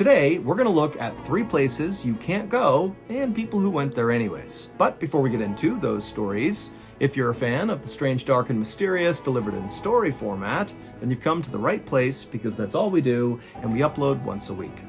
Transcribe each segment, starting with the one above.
Today, we're going to look at 3 places you can't go and people who went there anyways. But before we get into those stories, if you're a fan of the strange, dark, and mysterious delivered in story format, then you've come to the right place because that's all we do and we upload once a week.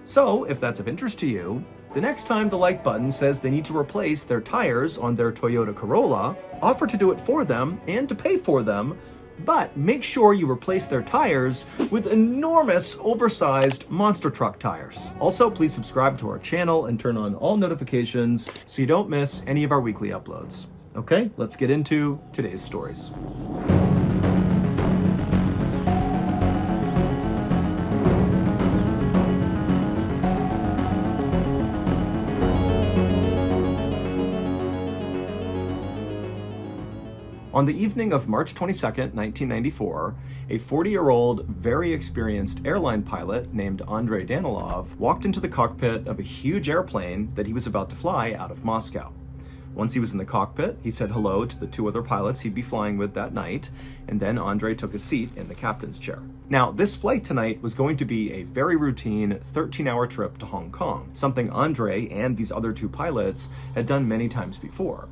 So, if that's of interest to you, the next time the like button says they need to replace their tires on their Toyota Corolla, offer to do it for them and to pay for them, but make sure you replace their tires with enormous, oversized monster truck tires. Also, please subscribe to our channel and turn on all notifications so you don't miss any of our weekly uploads. Okay, let's get into today's stories. On the evening of March 22nd, 1994, a 40-year-old, very experienced airline pilot named Andrei Danilov walked into the cockpit of a huge airplane that he was about to fly out of Moscow. Once he was in the cockpit, he said hello to the 2 other pilots he'd be flying with that night, and then Andrei took a seat in the captain's chair. Now, this flight tonight was going to be a very routine 13-hour trip to Hong Kong, something Andrei and these other 2 pilots had done many times before.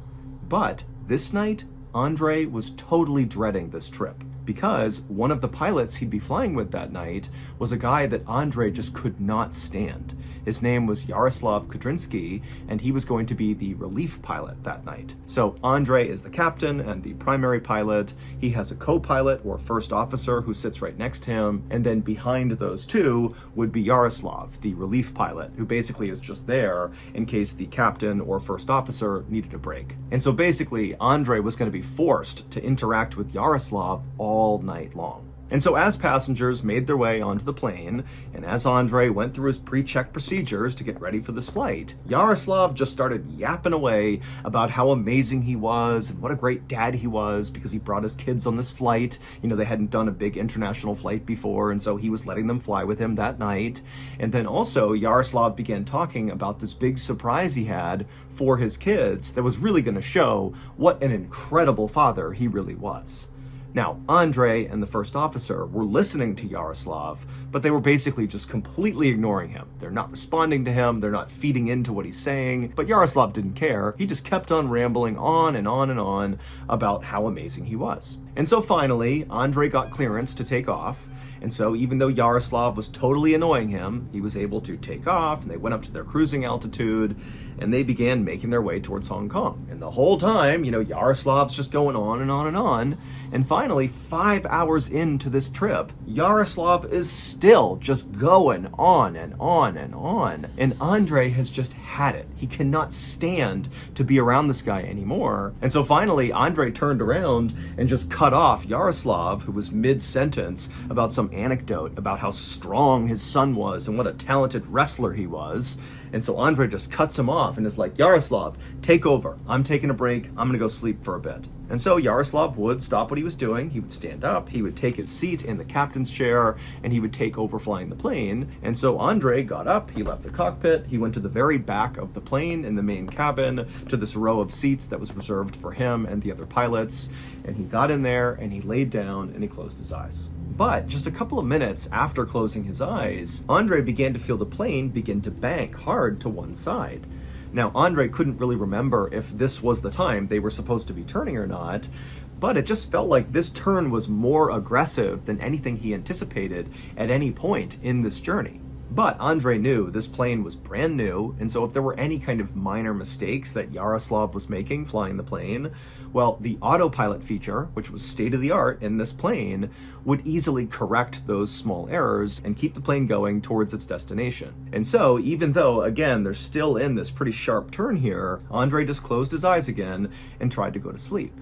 But this night, Andrei was totally dreading this trip because one of the pilots he'd be flying with that night was a guy that Andrei just could not stand. His name was Yaroslav Kudrinsky, and he was going to be the relief pilot that night. So Andrei is the captain and the primary pilot. He has a co-pilot or first officer who sits right next to him, and then behind those 2 would be Yaroslav, the relief pilot, who basically is just there in case the captain or first officer needed a break. And so basically, Andrei was going to be forced to interact with Yaroslav all night long. And so as passengers made their way onto the plane, and as Andrei went through his pre-check procedures to get ready for this flight, Yaroslav just started yapping away about how amazing he was and what a great dad he was because he brought his kids on this flight. You know, they hadn't done a big international flight before, and so he was letting them fly with him that night. And then also Yaroslav began talking about this big surprise he had for his kids that was really going to show what an incredible father he really was. Now, Andrei and the first officer were listening to Yaroslav, but they were basically just completely ignoring him. They're not responding to him, they're not feeding into what he's saying, but Yaroslav didn't care. He just kept on rambling on and on and on about how amazing he was. And so finally, Andrei got clearance to take off, and so even though Yaroslav was totally annoying him, he was able to take off, and they went up to their cruising altitude, and they began making their way towards Hong Kong. And the whole time, Yaroslav's just going on and on and on. And finally, 5 hours into this trip, Yaroslav is still just going on and on and on. And Andrei has just had it. He cannot stand to be around this guy anymore. And so finally, Andrei turned around and just cut off Yaroslav, who was mid-sentence about some anecdote about how strong his son was and what a talented wrestler he was. And so Andrei just cuts him off and is like, Yaroslav, take over. I'm taking a break. I'm going to go sleep for a bit. And so Yaroslav would stop what he was doing. He would stand up. He would take his seat in the captain's chair, and he would take over flying the plane. And so Andrei got up. He left the cockpit. He went to the very back of the plane in the main cabin to this row of seats that was reserved for him and the other pilots. And he got in there, and he laid down, and he closed his eyes. But just a couple of minutes after closing his eyes, Andrei began to feel the plane begin to bank hard to one side. Now, Andrei couldn't really remember if this was the time they were supposed to be turning or not, but it just felt like this turn was more aggressive than anything he anticipated at any point in this journey. But Andrei knew this plane was brand new, and so if there were any kind of minor mistakes that Yaroslav was making flying the plane, well, the autopilot feature, which was state-of-the-art in this plane, would easily correct those small errors and keep the plane going towards its destination. And so, even though, again, they're still in this pretty sharp turn here, Andrei just closed his eyes again and tried to go to sleep.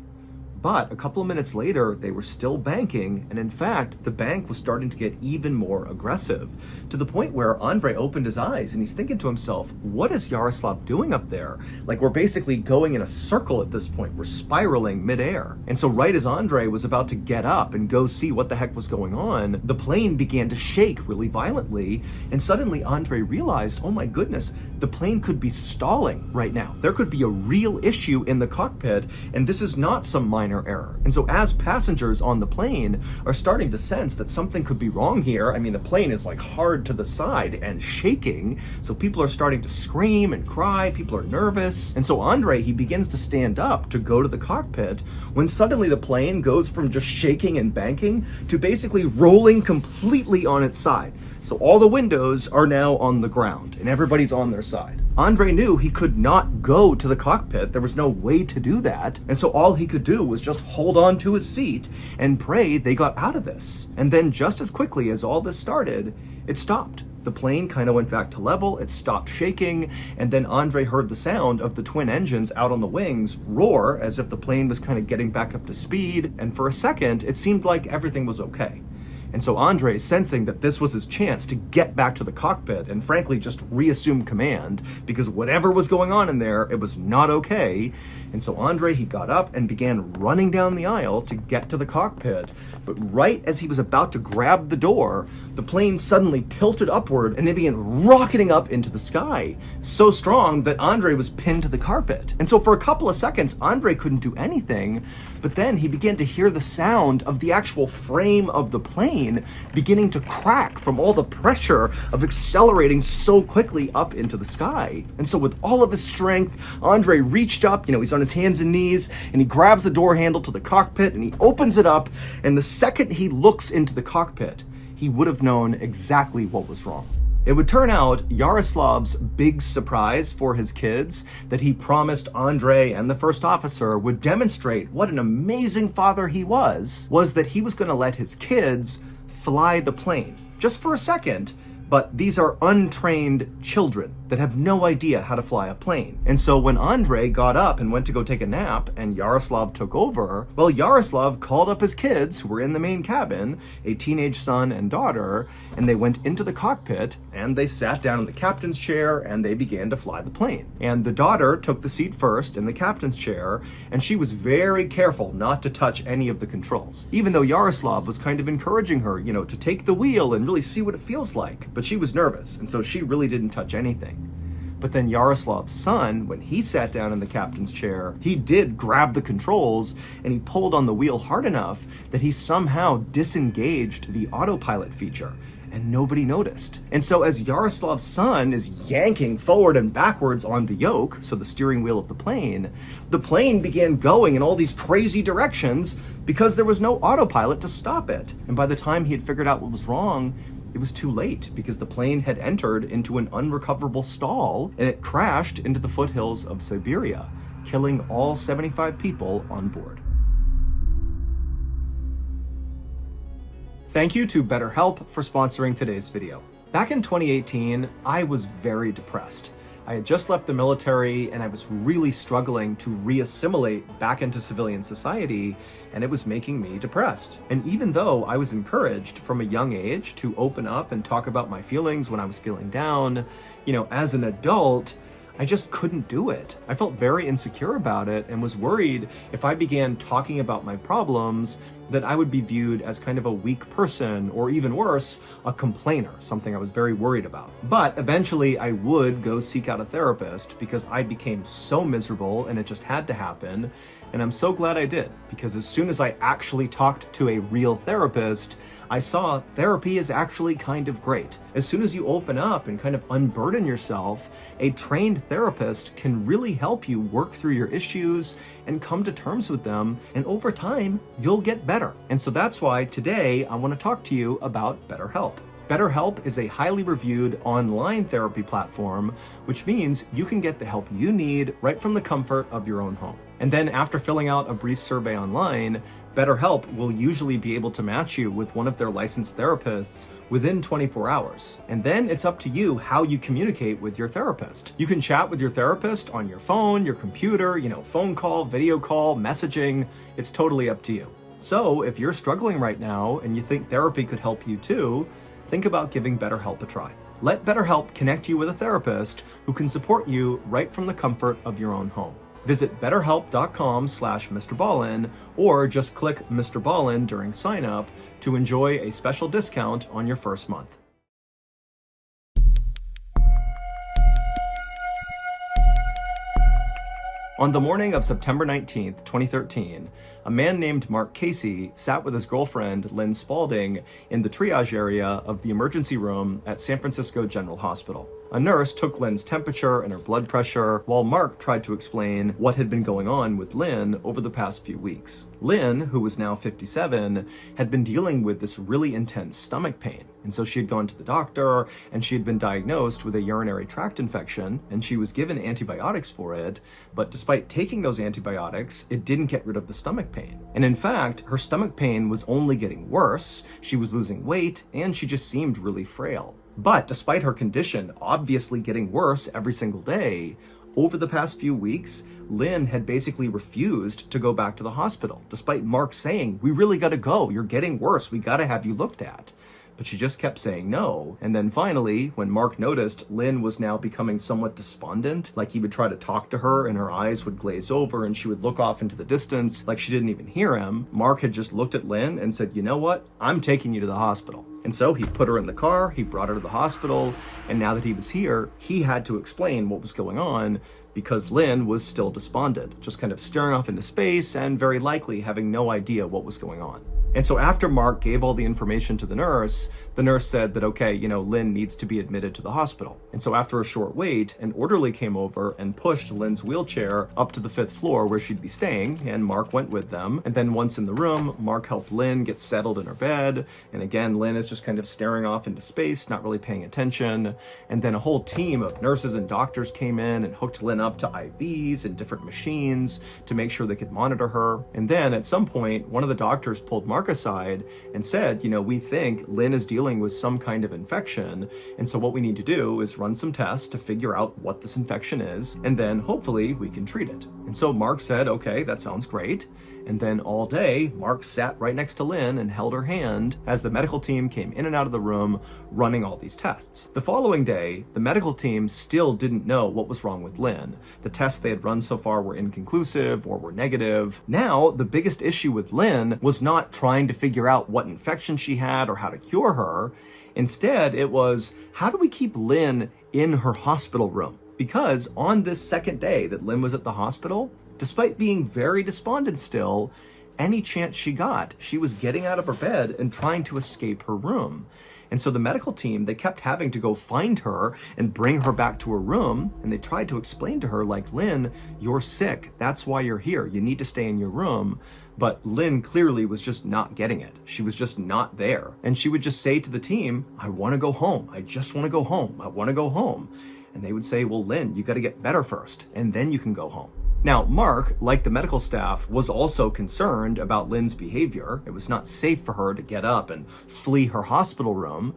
But a couple of minutes later, they were still banking, and in fact, the bank was starting to get even more aggressive, to the point where Andrei opened his eyes and he's thinking to himself, what is Yaroslav doing up there? Like, we're basically going in a circle at this point. We're spiraling midair. And so right as Andrei was about to get up and go see what the heck was going on, the plane began to shake really violently, and suddenly Andrei realized, oh my goodness, the plane could be stalling right now. There could be a real issue in the cockpit, and this is not some minor minor error. And so as passengers on the plane are starting to sense that something could be wrong here, I mean, the plane is like hard to the side and shaking, so people are starting to scream and cry, people are nervous. And so Andre, he begins to stand up to go to the cockpit when suddenly the plane goes from just shaking and banking to basically rolling completely on its side. So all the windows are now on the ground and everybody's on their side. Andre knew he could not go to the cockpit. There was no way to do that. And so all he could do was just hold on to his seat and pray they got out of this. And then just as quickly as all this started, it stopped. The plane kind of went back to level, it stopped shaking, and then Andre heard the sound of the twin engines out on the wings roar as if the plane was kind of getting back up to speed, and for a second, it seemed like everything was okay. And so Andre, sensing that this was his chance to get back to the cockpit and frankly just reassume command, because whatever was going on in there, it was not okay. And so Andre, he got up and began running down the aisle to get to the cockpit. But right as he was about to grab the door, the plane suddenly tilted upward and they began rocketing up into the sky, so strong that Andre was pinned to the carpet. And so for a couple of seconds, Andre couldn't do anything, but then he began to hear the sound of the actual frame of the plane beginning to crack from all the pressure of accelerating so quickly up into the sky. And so with all of his strength, Andre reached up, he's on his hands and knees, and he grabs the door handle to the cockpit and he opens it up, and the second he looks into the cockpit, he would have known exactly what was wrong. It would turn out Yaroslav's big surprise for his kids that he promised Andre and the first officer would demonstrate what an amazing father he was that he was going to let his kids fly the plane just for a second. But these are untrained children that have no idea how to fly a plane. And so when Andre got up and went to go take a nap and Yaroslav took over, well, Yaroslav called up his kids who were in the main cabin, a teenage son and daughter, and they went into the cockpit and they sat down in the captain's chair and they began to fly the plane. And the daughter took the seat first in the captain's chair, and she was very careful not to touch any of the controls, even though Yaroslav was kind of encouraging her, to take the wheel and really see what it feels like. But she was nervous, and so she really didn't touch anything. But then Yaroslav's son, when he sat down in the captain's chair, he did grab the controls and he pulled on the wheel hard enough that he somehow disengaged the autopilot feature, and nobody noticed. And so as Yaroslav's son is yanking forward and backwards on the yoke, so the steering wheel of the plane began going in all these crazy directions because there was no autopilot to stop it. And by the time he had figured out what was wrong, it was too late because the plane had entered into an unrecoverable stall and it crashed into the foothills of Siberia, killing all 75 people on board. Thank you to BetterHelp for sponsoring today's video. Back in 2018, I was very depressed. I had just left the military and I was really struggling to re-assimilate back into civilian society, and it was making me depressed. And even though I was encouraged from a young age to open up and talk about my feelings when I was feeling down, as an adult, I just couldn't do it. I felt very insecure about it and was worried if I began talking about my problems that I would be viewed as kind of a weak person, or even worse, a complainer, something I was very worried about. But eventually I would go seek out a therapist because I became so miserable and it just had to happen. And I'm so glad I did, because as soon as I actually talked to a real therapist, I saw therapy is actually kind of great. As soon as you open up and kind of unburden yourself, a trained therapist can really help you work through your issues and come to terms with them, and over time, you'll get better. And so that's why today I want to talk to you about BetterHelp. BetterHelp is a highly reviewed online therapy platform, which means you can get the help you need right from the comfort of your own home. And then after filling out a brief survey online, BetterHelp will usually be able to match you with one of their licensed therapists within 24 hours. And then it's up to you how you communicate with your therapist. You can chat with your therapist on your phone, your computer, phone call, video call, messaging. It's totally up to you. So if you're struggling right now and you think therapy could help you too, think about giving BetterHelp a try. Let BetterHelp connect you with a therapist who can support you right from the comfort of your own home. Visit betterhelp.com/Mr. Ballin, or just click Mr. Ballin during sign up to enjoy a special discount on your first month. On the morning of September 19th, 2013, a man named Mark Casey sat with his girlfriend, Lynn Spalding, in the triage area of the emergency room at San Francisco General Hospital. A nurse took Lynn's temperature and her blood pressure, while Mark tried to explain what had been going on with Lynn over the past few weeks. Lynn, who was now 57, had been dealing with this really intense stomach pain. And so she had gone to the doctor, and she had been diagnosed with a urinary tract infection, and she was given antibiotics for it. But despite taking those antibiotics, it didn't get rid of the stomach pain. And in fact, her stomach pain was only getting worse. She was losing weight, and she just seemed really frail. But despite her condition obviously getting worse every single day, over the past few weeks, Lynn had basically refused to go back to the hospital, despite Mark saying, "We really gotta go, you're getting worse, we gotta have you looked at." But she just kept saying no. And then finally, when Mark noticed Lynn was now becoming somewhat despondent, like he would try to talk to her and her eyes would glaze over and she would look off into the distance like she didn't even hear him, Mark had just looked at Lynn and said, "You know what? I'm taking you to the hospital." And so he put her in the car, he brought her to the hospital, and now that he was here, he had to explain what was going on because Lynn was still despondent, just kind of staring off into space and very likely having no idea what was going on. And so after Mark gave all the information to the nurse said that, okay, Lynn needs to be admitted to the hospital. And so after a short wait, an orderly came over and pushed Lynn's wheelchair up to the 5th floor where she'd be staying, and Mark went with them. And then once in the room, Mark helped Lynn get settled in her bed. And again, Lynn is just kind of staring off into space, not really paying attention. And then a whole team of nurses and doctors came in and hooked Lynn up to IVs and different machines to make sure they could monitor her. And then at some point, one of the doctors pulled Mark aside and said, we think Lynn is dealing with some kind of infection. And so what we need to do is run some tests to figure out what this infection is. And then hopefully we can treat it. And so Mark said, okay, that sounds great. And then all day, Mark sat right next to Lynn and held her hand as the medical team came in and out of the room running all these tests. The following day, the medical team still didn't know what was wrong with Lynn. The tests they had run so far were inconclusive or were negative. Now, the biggest issue with Lynn was not trying to figure out what infection she had or how to cure her. Instead, it was, how do we keep Lynn in her hospital room? Because on this second day that Lynn was at the hospital, despite being very despondent still, any chance she got, she was getting out of her bed and trying to escape her room. And so the medical team, they kept having to go find her and bring her back to her room. And they tried to explain to her, like, Lynn, you're sick. That's why you're here. You need to stay in your room. But Lynn clearly was just not getting it. She was just not there. And she would just say to the team, I want to go home. I just want to go home. I want to go home. And they would say, well, Lynn, you got to get better first, and then you can go home. Now, Mark, like the medical staff, was also concerned about Lynn's behavior. It was not safe for her to get up and flee her hospital room.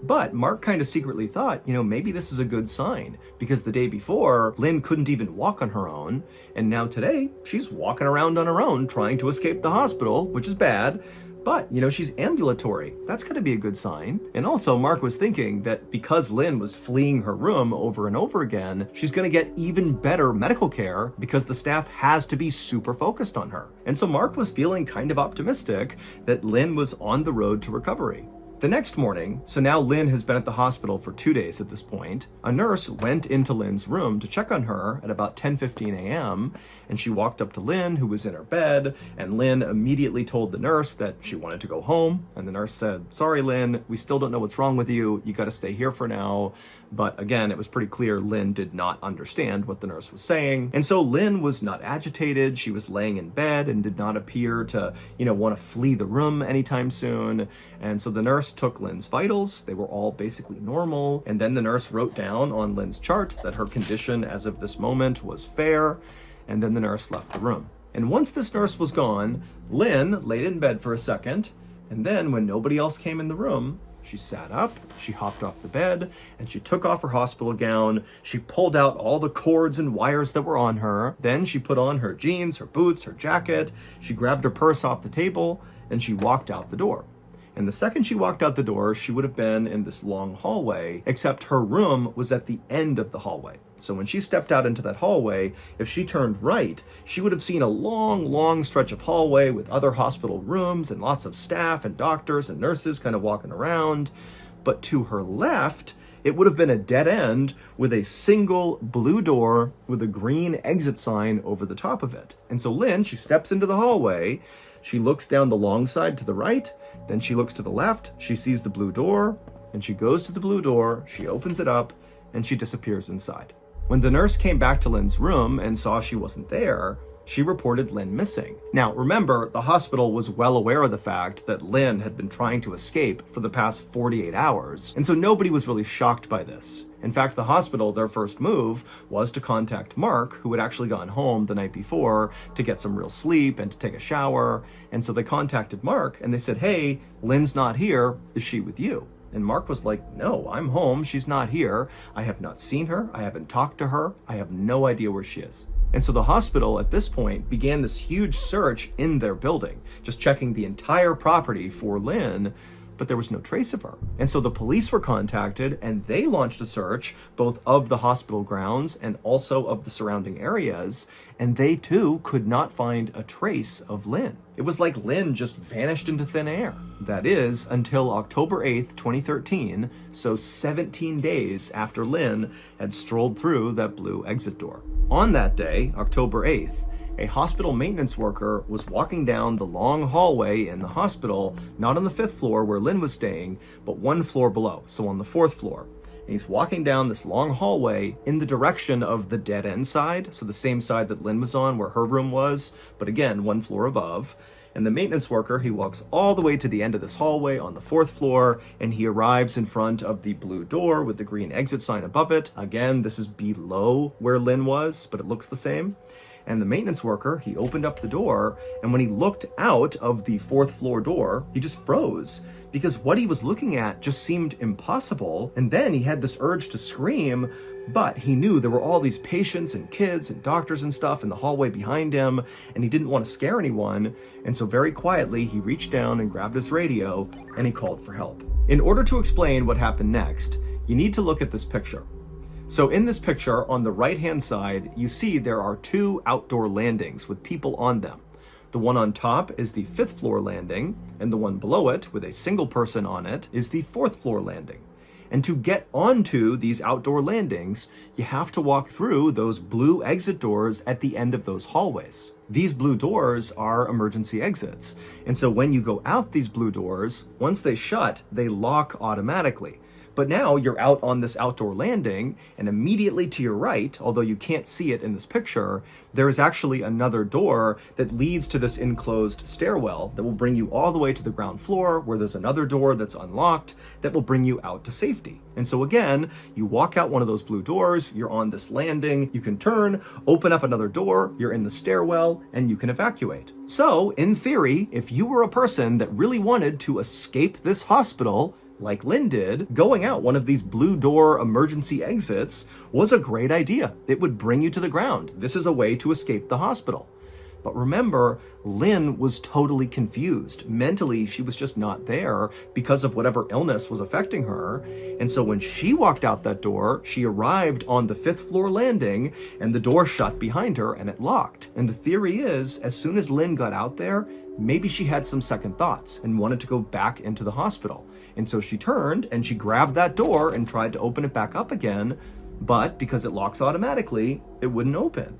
But Mark kind of secretly thought, maybe this is a good sign, because the day before, Lynn couldn't even walk on her own. And now today, she's walking around on her own, trying to escape the hospital, which is bad. But, she's ambulatory. That's going to be a good sign. And also, Mark was thinking that because Lynn was fleeing her room over and over again, she's going to get even better medical care because the staff has to be super focused on her. And so Mark was feeling kind of optimistic that Lynn was on the road to recovery. The next morning, so now Lynn has been at the hospital for 2 days at this point, a nurse went into Lynn's room to check on her at about 10:15 a.m., and she walked up to Lynn, who was in her bed, and Lynn immediately told the nurse that she wanted to go home, and the nurse said, sorry, Lynn, we still don't know what's wrong with you. You got to stay here for now. But again, it was pretty clear Lynn did not understand what the nurse was saying. And so Lynn was not agitated. She was laying in bed and did not appear to, want to flee the room anytime soon. And so the nurse took Lynn's vitals. They were all basically normal. And then the nurse wrote down on Lynn's chart that her condition as of this moment was fair. And then the nurse left the room. And once this nurse was gone, Lynn laid in bed for a second. And then when nobody else came in the room, she sat up, she hopped off the bed, and she took off her hospital gown. She pulled out all the cords and wires that were on her. Then she put on her jeans, her boots, her jacket. She grabbed her purse off the table, and she walked out the door. And the second she walked out the door, she would have been in this long hallway, except her room was at the end of the hallway. So when she stepped out into that hallway, if she turned right, she would have seen a long, long stretch of hallway with other hospital rooms and lots of staff and doctors and nurses kind of walking around. But to her left, It would have been a dead end with a single blue door with a green exit sign over the top of it. And so Lynn, she steps into the hallway, she looks down the long side to the right, then she looks to the left, she sees the blue door, and she goes to the blue door, she opens it up, and she disappears inside. When the nurse came back to Lynn's room and saw she wasn't there, she reported Lynn missing. Now, remember, the hospital was well aware of the fact that Lynn had been trying to escape for the past 48 hours, and so nobody was really shocked by this. In fact, the hospital, their first move was to contact Mark, who had actually gone home the night before to get some real sleep and to take a shower. And so they contacted Mark and they said, "Hey, Lynn's not here. Is she with you?" And Mark was like, "No, I'm home. She's not here. I have not seen her. I haven't talked to her. I have no idea where she is." And so the hospital at this point began this huge search in their building, just checking the entire property for Lynn, but there was no trace of her. And so the police were contacted and they launched a search both of the hospital grounds and also of the surrounding areas, and they too could not find a trace of Lynn. It was like Lynn just vanished into thin air. That is, until October 8th, 2013, so 17 days after Lynn had strolled through that blue exit door. On that day, October 8th, a hospital maintenance worker was walking down the long hallway in the hospital, not on the 5th floor where Lynn was staying, but one floor below, so on the 4th floor. And he's walking down this long hallway in the direction of the dead end side, so the same side that Lynn was on where her room was, but again, one floor above. And the maintenance worker, he walks all the way to the end of this hallway on the 4th floor, and he arrives in front of the blue door with the green exit sign above it. Again, this is below where Lynn was, but it looks the same. And the maintenance worker, he opened up the door, and when he looked out of the 4th floor door, he just froze because what he was looking at just seemed impossible. And then he had this urge to scream, but he knew there were all these patients and kids and doctors and stuff in the hallway behind him, and he didn't want to scare anyone. And so very quietly, he reached down and grabbed his radio, and he called for help. In order to explain what happened next, you need to look at this picture. So in this picture, on the right-hand side, you see there are two outdoor landings with people on them. The one on top is the 5th floor landing, and the one below it, with a single person on it, is the 4th floor landing. And to get onto these outdoor landings, you have to walk through those blue exit doors at the end of those hallways. These blue doors are emergency exits. And so when you go out these blue doors, once they shut, they lock automatically. But now you're out on this outdoor landing, and immediately to your right, although you can't see it in this picture, there is actually another door that leads to this enclosed stairwell that will bring you all the way to the ground floor, where there's another door that's unlocked that will bring you out to safety. And so again, you walk out one of those blue doors, you're on this landing, you can turn, open up another door, you're in the stairwell, and you can evacuate. So, in theory, if you were a person that really wanted to escape this hospital, like Lynn did, going out one of these blue door emergency exits was a great idea. It would bring you to the ground. This is a way to escape the hospital. But remember, Lynn was totally confused. Mentally, she was just not there because of whatever illness was affecting her. And so when she walked out that door, she arrived on the 5th floor landing, and the door shut behind her and it locked. And the theory is, as soon as Lynn got out there, maybe she had some second thoughts and wanted to go back into the hospital. And so she turned and she grabbed that door and tried to open it back up again, but because it locks automatically, it wouldn't open.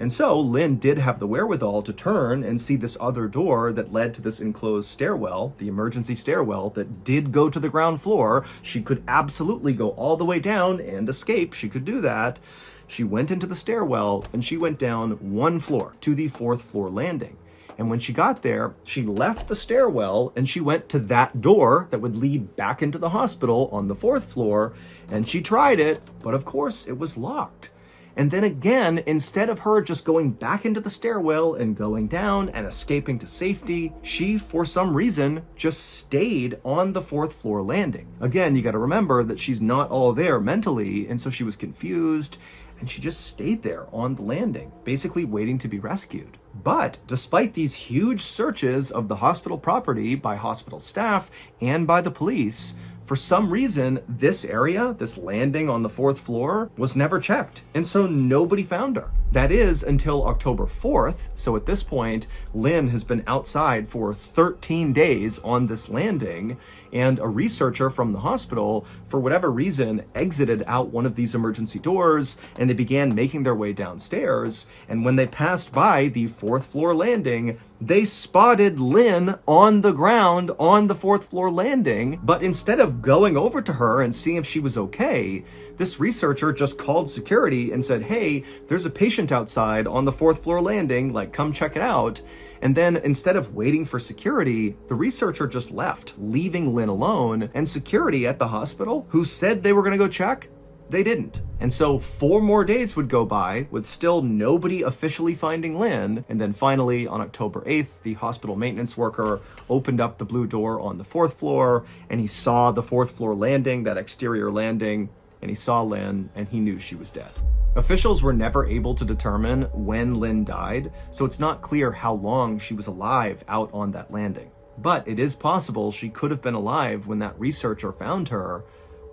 And so Lynn did have the wherewithal to turn and see this other door that led to this enclosed stairwell, the emergency stairwell that did go to the ground floor. She could absolutely go all the way down and escape. She could do that. She went into the stairwell and she went down one floor to the 4th floor landing. And when she got there, she left the stairwell and she went to that door that would lead back into the hospital on the 4th floor. And she tried it, but of course it was locked. And then again, instead of her just going back into the stairwell and going down and escaping to safety, she, for some reason, just stayed on the 4th floor landing. Again, you got to remember that she's not all there mentally, and so she was confused, and she just stayed there on the landing, basically waiting to be rescued. But despite these huge searches of the hospital property by hospital staff and by the police, for some reason, this area, this landing on the 4th floor, was never checked. And so nobody found her. That is until October 4th. So at this point, Lynn has been outside for 13 days on this landing, and a researcher from the hospital, for whatever reason, exited out one of these emergency doors, and they began making their way downstairs. And when they passed by the 4th floor landing, they spotted Lynn on the ground on the 4th floor landing. But instead of going over to her and seeing if she was okay, this researcher just called security and said, hey, there's a patient outside on the 4th floor landing, like, come check it out. And then instead of waiting for security, the researcher just left, leaving Lynn alone. And security at the hospital, who said they were going to go check, they didn't. And so 4 more days would go by with still nobody officially finding Lynn. And then finally, on October 8th, the hospital maintenance worker opened up the blue door on the 4th floor, and he saw the 4th floor landing, that exterior landing, and he saw Lynn, and he knew she was dead. Officials were never able to determine when Lynn died, so it's not clear how long she was alive out on that landing. But it is possible she could have been alive when that researcher found her,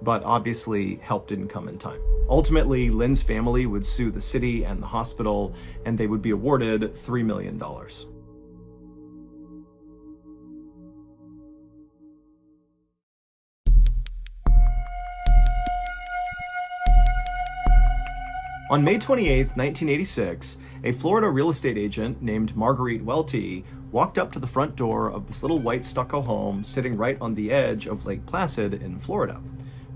but obviously help didn't come in time. Ultimately, Lynn's family would sue the city and the hospital, and they would be awarded $3 million. On May 28, 1986, a Florida real estate agent named Marguerite Welty walked up to the front door of this little white stucco home sitting right on the edge of Lake Placid in Florida.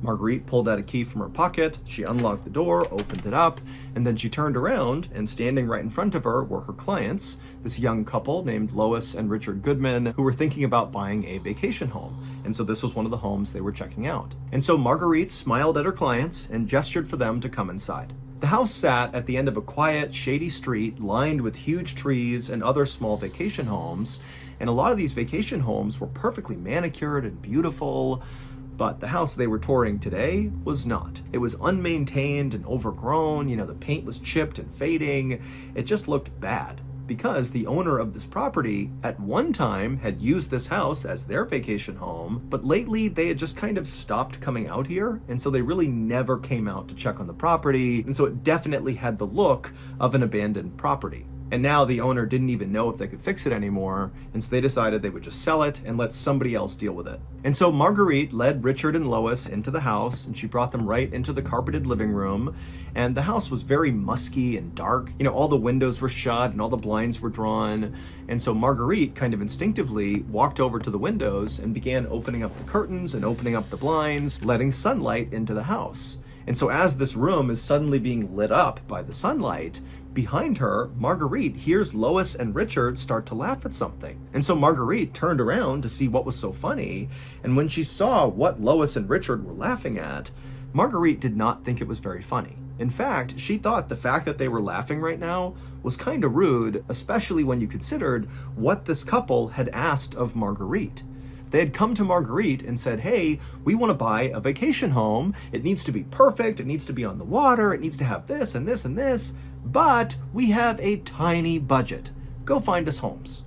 Marguerite pulled out a key from her pocket, she unlocked the door, opened it up, and then she turned around, and standing right in front of her were her clients, this young couple named Lois and Richard Goodman, who were thinking about buying a vacation home. And so this was one of the homes they were checking out. And so Marguerite smiled at her clients and gestured for them to come inside. The house sat at the end of a quiet, shady street lined with huge trees and other small vacation homes, and a lot of these vacation homes were perfectly manicured and beautiful, but the house they were touring today was not. It was unmaintained and overgrown, the paint was chipped and fading. It just looked bad, because the owner of this property at one time had used this house as their vacation home, but lately they had just kind of stopped coming out here, and so they really never came out to check on the property, and so it definitely had the look of an abandoned property. And now the owner didn't even know if they could fix it anymore, and so they decided they would just sell it and let somebody else deal with it. And so Marguerite led Richard and Lois into the house, and she brought them right into the carpeted living room, and the house was very musky and dark. All the windows were shut and all the blinds were drawn, and so Marguerite kind of instinctively walked over to the windows and began opening up the curtains and opening up the blinds, letting sunlight into the house. And so as this room is suddenly being lit up by the sunlight, behind her, Marguerite hears Lois and Richard start to laugh at something. And so Marguerite turned around to see what was so funny, and when she saw what Lois and Richard were laughing at, Marguerite did not think it was very funny. In fact, she thought the fact that they were laughing right now was kind of rude, especially when you considered what this couple had asked of Marguerite. They had come to Marguerite and said, hey, we want to buy a vacation home. It needs to be perfect. It needs to be on the water. It needs to have this and this and this. But we have a tiny budget. Go find us homes.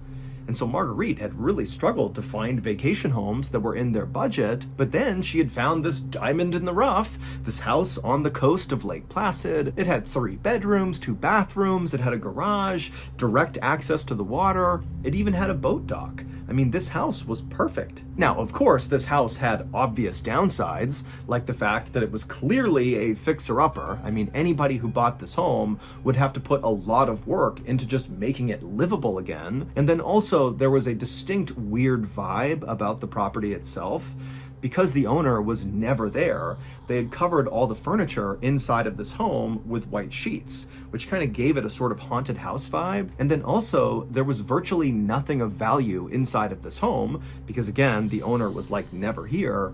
And so Marguerite had really struggled to find vacation homes that were in their budget, but then she had found this diamond in the rough, this house on the coast of Lake Placid. It had 3 bedrooms, 2 bathrooms, it had a garage, direct access to the water, it even had a boat dock. This house was perfect. Now, of course, this house had obvious downsides, like the fact that it was clearly a fixer-upper. Anybody who bought this home would have to put a lot of work into just making it livable again. And then also, there was a distinct weird vibe about the property itself. Because the owner was never there, they had covered all the furniture inside of this home with white sheets, which kind of gave it a sort of haunted house vibe. And then also, there was virtually nothing of value inside of this home, because again, the owner was like never here.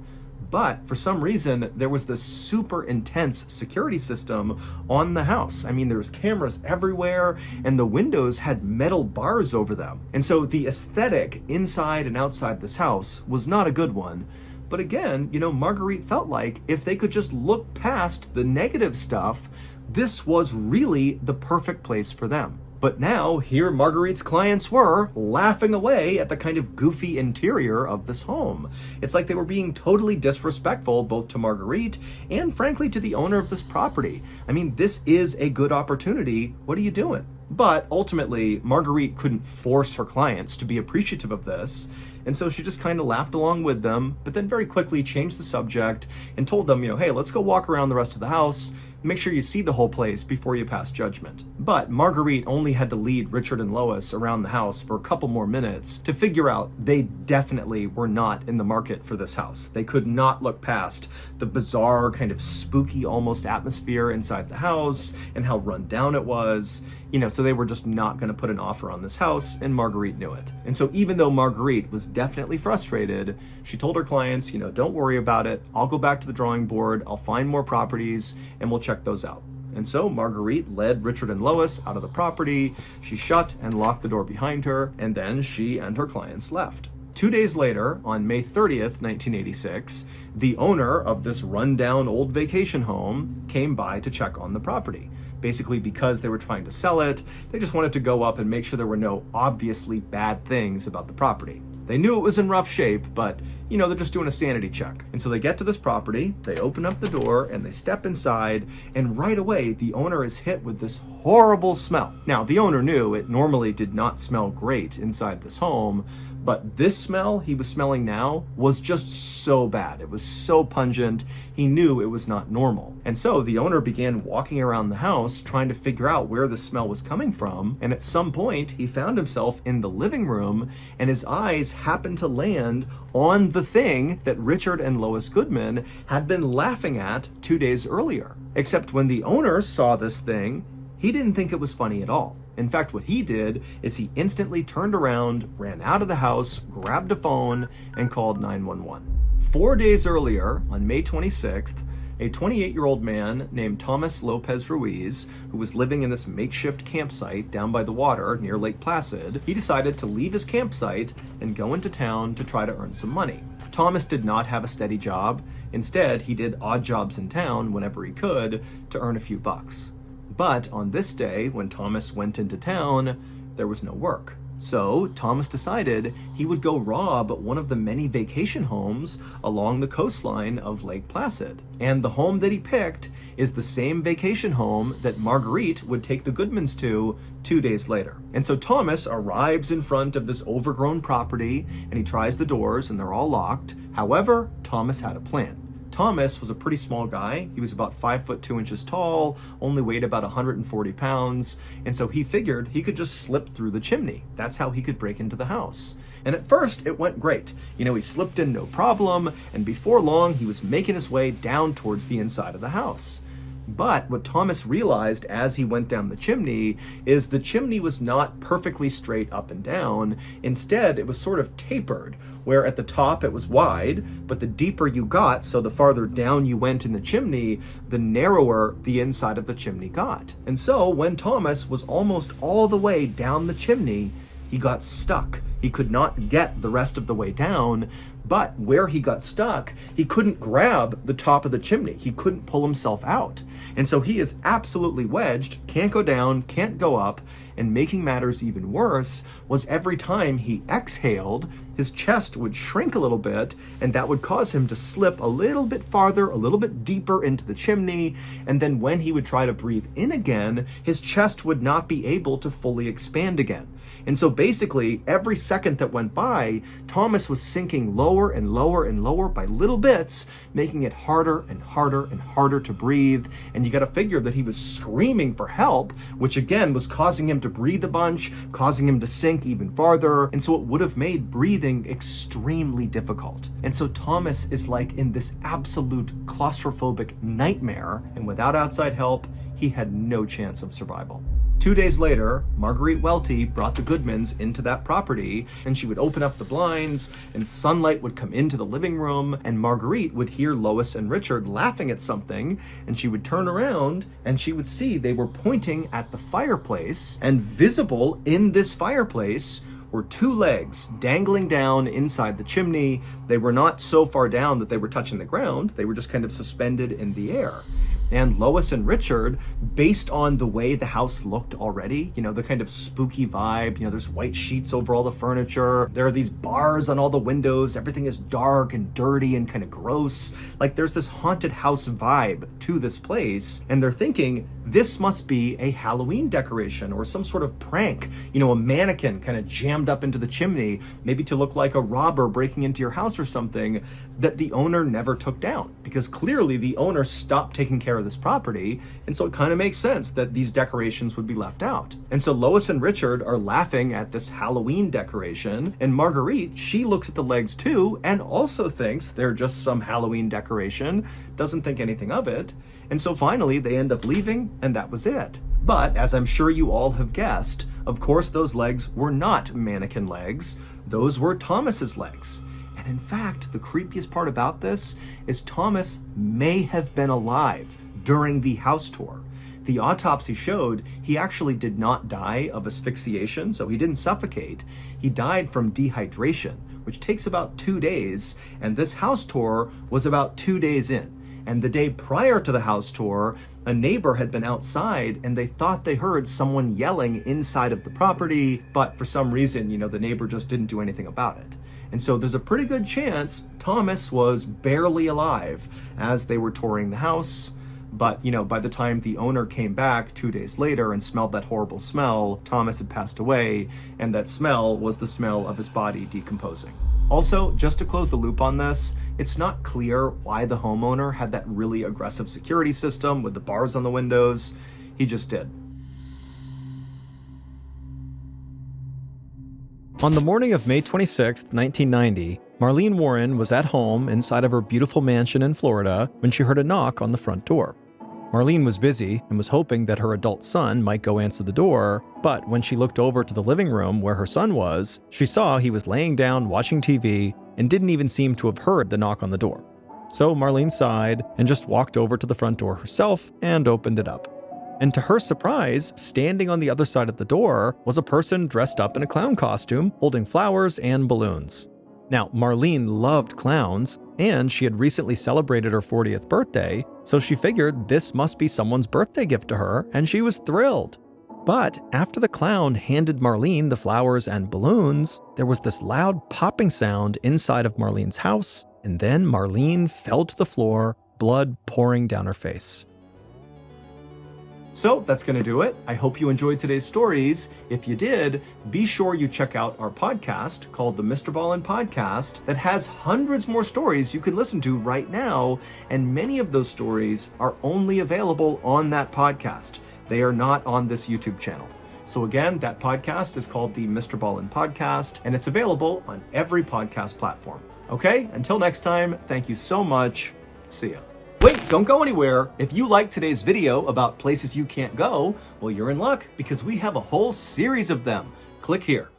But for some reason, there was this super intense security system on the house. There was cameras everywhere, and the windows had metal bars over them. And so the aesthetic inside and outside this house was not a good one. But again, Marguerite felt like if they could just look past the negative stuff, this was really the perfect place for them. But now, here Marguerite's clients were, laughing away at the kind of goofy interior of this home. It's like they were being totally disrespectful both to Marguerite and, frankly, to the owner of this property. I mean, this is a good opportunity. What are you doing? But ultimately, Marguerite couldn't force her clients to be appreciative of this, and so she just kind of laughed along with them, but then very quickly changed the subject and told them, hey, let's go walk around the rest of the house. Make sure you see the whole place before you pass judgment. But Marguerite only had to lead Richard and Lois around the house for a couple more minutes to figure out they definitely were not in the market for this house. They could not look past the bizarre, kind of spooky almost atmosphere inside the house and how run down it was. So they were just not going to put an offer on this house, and Marguerite knew it. And so even though Marguerite was definitely frustrated, she told her clients, don't worry about it. I'll go back to the drawing board. I'll find more properties and we'll check those out. And so Marguerite led Richard and Lois out of the property. She shut and locked the door behind her, and then she and her clients left. 2 days later, on May 30th, 1986, the owner of this rundown old vacation home came by to check on the property. Basically, because they were trying to sell it, they just wanted to go up and make sure there were no obviously bad things about the property. They knew it was in rough shape, but, they're just doing a sanity check. And so they get to this property, they open up the door, and they step inside, and right away, the owner is hit with this horrible smell. Now, the owner knew it normally did not smell great inside this home, but this smell he was smelling now was just so bad. It was so pungent, he knew it was not normal. And so the owner began walking around the house trying to figure out where the smell was coming from, and at some point he found himself in the living room, and his eyes happened to land on the thing that Richard and Lois Goodman had been laughing at 2 days earlier. Except when the owner saw this thing, he didn't think it was funny at all. In fact, what he did is he instantly turned around, ran out of the house, grabbed a phone, and called 911. 4 days earlier, on May 26th, a 28-year-old man named Thomas Lopez Ruiz, who was living in this makeshift campsite down by the water near Lake Placid, he decided to leave his campsite and go into town to try to earn some money. Thomas did not have a steady job. Instead, he did odd jobs in town whenever he could to earn a few bucks. But on this day, when Thomas went into town, there was no work. So Thomas decided he would go rob one of the many vacation homes along the coastline of Lake Placid. And the home that he picked is the same vacation home that Marguerite would take the Goodmans to 2 days later. And so Thomas arrives in front of this overgrown property, and he tries the doors, and they're all locked. However, Thomas had a plan. Thomas was a pretty small guy. He was about 5 foot 2 inches tall, only weighed about 140 pounds, and so he figured he could just slip through the chimney. That's how he could break into the house. And at first, it went great. He slipped in no problem, and before long, he was making his way down towards the inside of the house. But what Thomas realized as he went down the chimney is the chimney was not perfectly straight up and down. Instead, it was sort of tapered, where at the top it was wide, but the deeper you got, so the farther down you went in the chimney, the narrower the inside of the chimney got. And so when Thomas was almost all the way down the chimney, he got stuck. He could not get the rest of the way down, but where he got stuck, he couldn't grab the top of the chimney. He couldn't pull himself out. And so he is absolutely wedged, can't go down, can't go up, and making matters even worse was every time he exhaled, his chest would shrink a little bit, and that would cause him to slip a little bit farther, a little bit deeper into the chimney, and then when he would try to breathe in again, his chest would not be able to fully expand again. And so basically, every second that went by, Thomas was sinking lower and lower and lower by little bits, making it harder and harder and harder to breathe. And you got to figure that he was screaming for help, which again was causing him to breathe a bunch, causing him to sink even farther. And so it would have made breathing extremely difficult. And so Thomas is like in this absolute claustrophobic nightmare. And without outside help, he had no chance of survival. 2 days later, Marguerite Welty brought the Goodmans into that property, and she would open up the blinds, and sunlight would come into the living room, and Marguerite would hear Lois and Richard laughing at something, and she would turn around, and she would see they were pointing at the fireplace, and visible in this fireplace were 2 legs dangling down inside the chimney. They were not so far down that they were touching the ground. They were just kind of suspended in the air. And Lois and Richard, based on the way the house looked already, the kind of spooky vibe, there's white sheets over all the furniture, there are these bars on all the windows, everything is dark and dirty and kind of gross. Like there's this haunted house vibe to this place, and they're thinking this must be a Halloween decoration or some sort of prank, a mannequin kind of jammed up into the chimney, maybe to look like a robber breaking into your house or something, that the owner never took down, because clearly the owner stopped taking care of this property, and so it kind of makes sense that these decorations would be left out. And so Lois and Richard are laughing at this Halloween decoration, and Marguerite, she looks at the legs too and also thinks they're just some Halloween decoration, doesn't think anything of it, and so finally they end up leaving, and that was it. But as I'm sure you all have guessed, of course those legs were not mannequin legs, those were Thomas's legs. And in fact, the creepiest part about this is Thomas may have been alive during the house tour. The autopsy showed he actually did not die of asphyxiation, so he didn't suffocate. He died from dehydration, which takes about 2 days, and this house tour was about 2 days in. And the day prior to the house tour, a neighbor had been outside and they thought they heard someone yelling inside of the property, but for some reason, the neighbor just didn't do anything about it. And so there's a pretty good chance Thomas was barely alive as they were touring the house. But, by the time the owner came back 2 days later and smelled that horrible smell, Thomas had passed away, and that smell was the smell of his body decomposing. Also, just to close the loop on this, it's not clear why the homeowner had that really aggressive security system with the bars on the windows. He just did. On the morning of May 26, 1990, Marlene Warren was at home inside of her beautiful mansion in Florida when she heard a knock on the front door. Marlene was busy and was hoping that her adult son might go answer the door, but when she looked over to the living room where her son was, she saw he was laying down watching TV and didn't even seem to have heard the knock on the door. So Marlene sighed and just walked over to the front door herself and opened it up. And to her surprise, standing on the other side of the door was a person dressed up in a clown costume, holding flowers and balloons. Now, Marlene loved clowns, and she had recently celebrated her 40th birthday, so she figured this must be someone's birthday gift to her, and she was thrilled. But after the clown handed Marlene the flowers and balloons, there was this loud popping sound inside of Marlene's house, and then Marlene fell to the floor, blood pouring down her face. So that's going to do it. I hope you enjoyed today's stories. If you did, be sure you check out our podcast called the Mr. Ballin Podcast that has hundreds more stories you can listen to right now, and many of those stories are only available on that podcast. They are not on this YouTube channel. So again, that podcast is called the Mr. Ballin Podcast, and it's available on every podcast platform. Okay, until next time, thank you so much. See ya. Wait, don't go anywhere. If you liked today's video about places you can't go, well, you're in luck because we have a whole series of them. Click here.